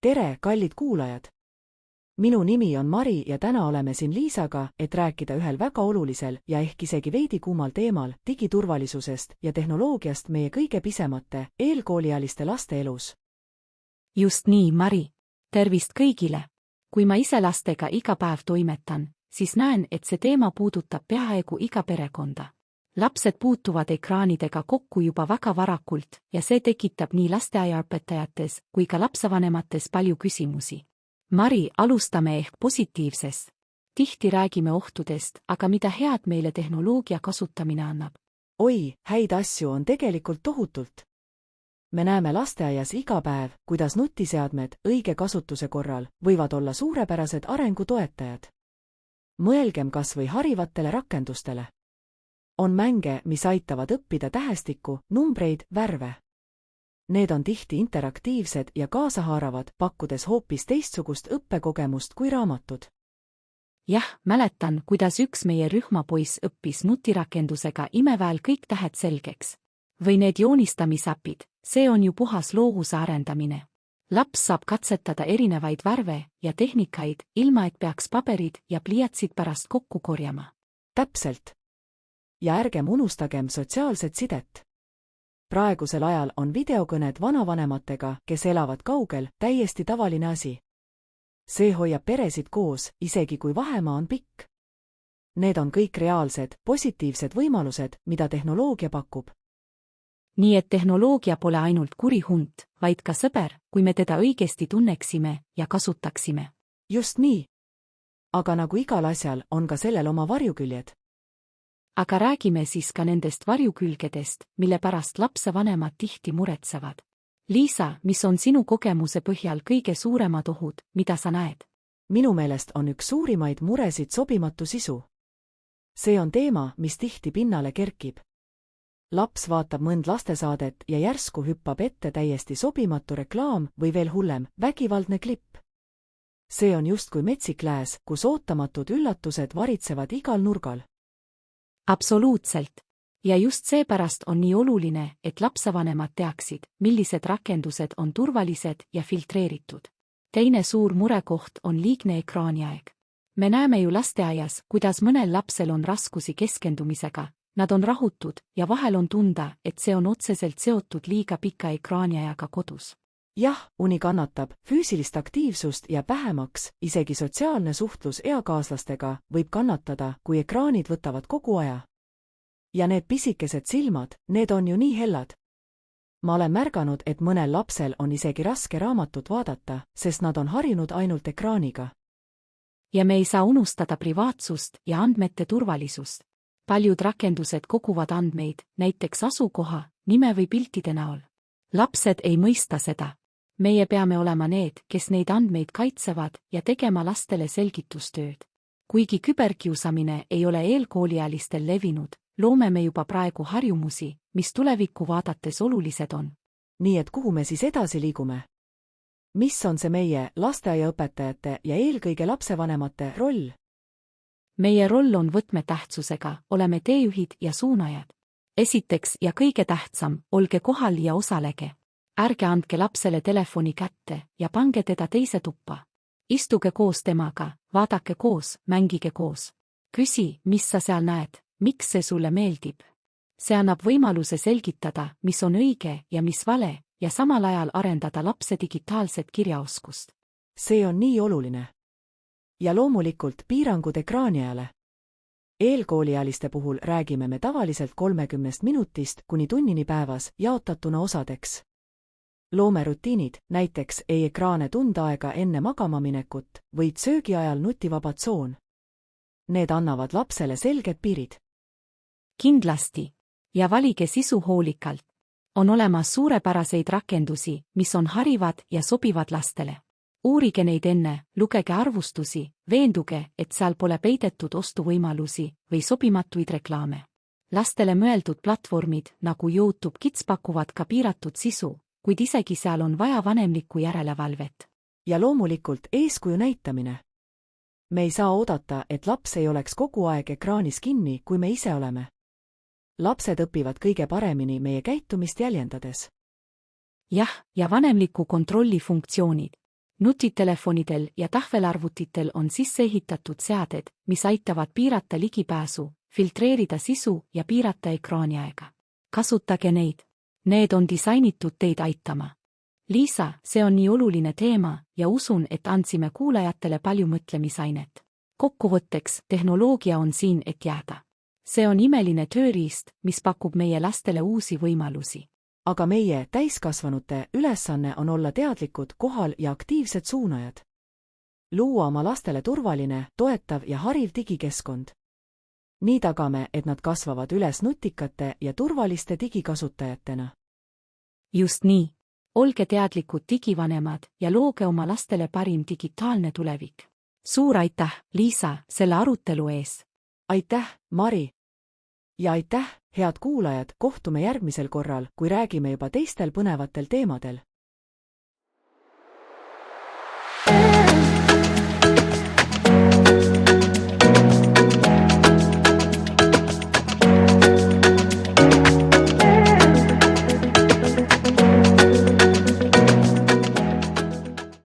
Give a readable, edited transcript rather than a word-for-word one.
Tere, kallid kuulajad! Minu nimi on Mari ja täna oleme siin Liisaga, et rääkida ühel väga olulisel ja ehk isegi veidi kuumal teemal digiturvalisusest ja tehnoloogiast meie kõige pisemate, eelkooliealiste laste elus. Just nii, Mari. Tervist kõigile! Kui ma ise lastega iga päev toimetan, siis näen, et see teema puudutab peaaegu iga perekonda. Lapsed puutuvad ekraanidega kokku juba väga varakult ja see tekitab nii lasteaiaõpetajates kui ka lapsevanemates palju küsimusi. Mari, alustame ehk positiivsest. Tihti räägime ohtudest, aga mida head meile tehnoloogia kasutamine annab? Oi, häid asju on tegelikult tohutult. Me näeme lasteaias iga päev, kuidas nutiseadmed õige kasutuse korral võivad olla suurepärased arengutoetajad. Mõelgem kas või harivatele rakendustele. On mänge, mis aitavad õppida tähestikku, numbreid, värve. Need on tihti interaktiivsed ja kaasahaaravad, pakkudes hoopis teistsugust õppekogemust kui raamatud. Jah, mäletan, kuidas üks meie rühmapoiss õppis nutirakendusega imeväel kõik tähed selgeks. Või need joonistamisäpid, see on ju puhas loovuse arendamine. Laps saab katsetada erinevaid värve ja tehnikaid, ilma et peaks paberid ja pliiatsid pärast kokku korjama. Täpselt. Ja ärgem unustagem sotsiaalset sidet. Praegusel ajal on videokõned vanavanematega, kes elavad kaugel, täiesti tavaline asi. See hoiab peresid koos, isegi kui vahemaa on pikk. Need on kõik reaalsed, positiivsed võimalused, mida tehnoloogia pakub. Nii et tehnoloogia pole ainult kuri hunt, vaid ka sõber, kui me teda õigesti tunneksime ja kasutaksime. Just nii. Aga nagu igal asjal, on ka sellel oma varjuküljed. Aga räägime siis ka nendest varjukülgedest, mille pärast lapsevanemad tihti muretsevad. Liisa, mis on sinu kogemuse põhjal kõige suuremad ohud, mida sa näed? Minu meelest on üks suurimaid muresid sobimatu sisu. See on teema, mis tihti pinnale kerkib. Laps vaatab mõnd lastesaadet ja järsku hüppab ette täiesti sobimatu reklaam või veel hullem, vägivaldne klipp. See on justkui metsik lääs, kus ootamatud üllatused varitsevad igal nurgal. Absoluutselt. Ja just seepärast on nii oluline, et lapsevanemad teaksid, millised rakendused on turvalised ja filtreeritud. Teine suur murekoht on liigne ekraaniaeg. Me näeme ju lasteaias, kuidas mõnel lapsel on raskusi keskendumisega, nad on rahutud ja vahel on tunda, et see on otseselt seotud liiga pika ekraaniajaga kodus. Jah, uni kannatab, füüsilist aktiivsust jääb vähemaks, isegi sotsiaalne suhtlus eakaaslastega võib kannatada, kui ekraanid võtavad kogu aja. Ja need pisikesed silmad, need on ju nii hellad. Ma olen märganud, et mõnel lapsel on isegi raske raamatut vaadata, sest nad on harjunud ainult ekraaniga. Ja me ei saa unustada privaatsust ja andmete turvalisust. Paljud rakendused koguvad andmeid, näiteks asukoha, nime või piltide näol. Lapsed ei mõista seda. Meie peame olema need, kes neid andmeid kaitsevad ja tegema lastele selgitustööd. Kuigi küberkiusamine ei ole eelkooliealistel levinud, loome me juba praegu harjumusi, mis tulevikku vaadates olulised on. Nii et kuhu me siis edasi liigume? Mis on see meie, lasteaiaõpetajate ja eelkõige lapsevanemate roll? Meie roll on võtmetähtsusega, oleme teejuhid ja suunajad. Esiteks ja kõige tähtsam, olge kohal ja osalege. Ärge andke lapsele telefoni kätte ja pange teda teise tuppa. Istuge koos temaga, vaadake koos, mängige koos. Küsi, mis sa seal näed, miks see sulle meeldib. See annab võimaluse selgitada, mis on õige ja mis vale, ja samal ajal arendada lapse digitaalset kirjaoskust. See on nii oluline. Ja loomulikult piirangud ekraaniajale. Eelkooliealiste puhul räägime me tavaliselt 30 minutist kuni tunnini päevas jaotatuna osadeks. Loome rutiinid, näiteks ei ekraane tund aega enne magamaminekut, võid söögi ajal nutivaba tsoon. Need annavad lapsele selged piirid. Kindlasti. Ja valige sisu hoolikalt. On olemas suurepäraseid rakendusi, mis on harivad ja sobivad lastele. Uurige neid enne, lugege arvustusi, veenduge, et seal pole peidetud ostuvõimalusi või sobimatuid reklaame. Lastele mõeldud platvormid nagu YouTube Kids pakuvad ka piiratud sisu, kuid isegi seal on vaja vanemlikku järelevalvet. Ja loomulikult eeskuju näitamine. Me ei saa oodata, et laps ei oleks kogu aeg ekraanis kinni, kui me ise oleme. Lapsed õpivad kõige paremini meie käitumist jäljendades. Jah, ja vanemliku kontrolli funktsioonid. Nutitelefonidel ja tahvelarvutitel on sisse ehitatud seaded, mis aitavad piirata ligipääsu, filtreerida sisu ja piirata ekraaniaega. Kasutage neid. Need on disainitud teid aitama. Liisa, see on nii oluline teema ja usun, et andsime kuulajatele palju mõtlemisainet. Kokkuvõtteks, tehnoloogia on siin, et jääda. See on imeline tööriist, mis pakub meie lastele uusi võimalusi. Aga meie, täiskasvanute, ülesanne on olla teadlikud, kohal ja aktiivsed suunajad. Luua oma lastele turvaline, toetav ja hariv digikeskkond. Nii tagame, et nad kasvavad üles nutikate ja turvaliste digikasutajatena. Just nii. Olge teadlikud digivanemad ja looge oma lastele parim digitaalne tulevik. Suur aitäh, Liisa, selle arutelu ees. Aitäh, Mari. Ja aitäh, head kuulajad, kohtume järgmisel korral, kui räägime juba teistel põnevatel teemadel.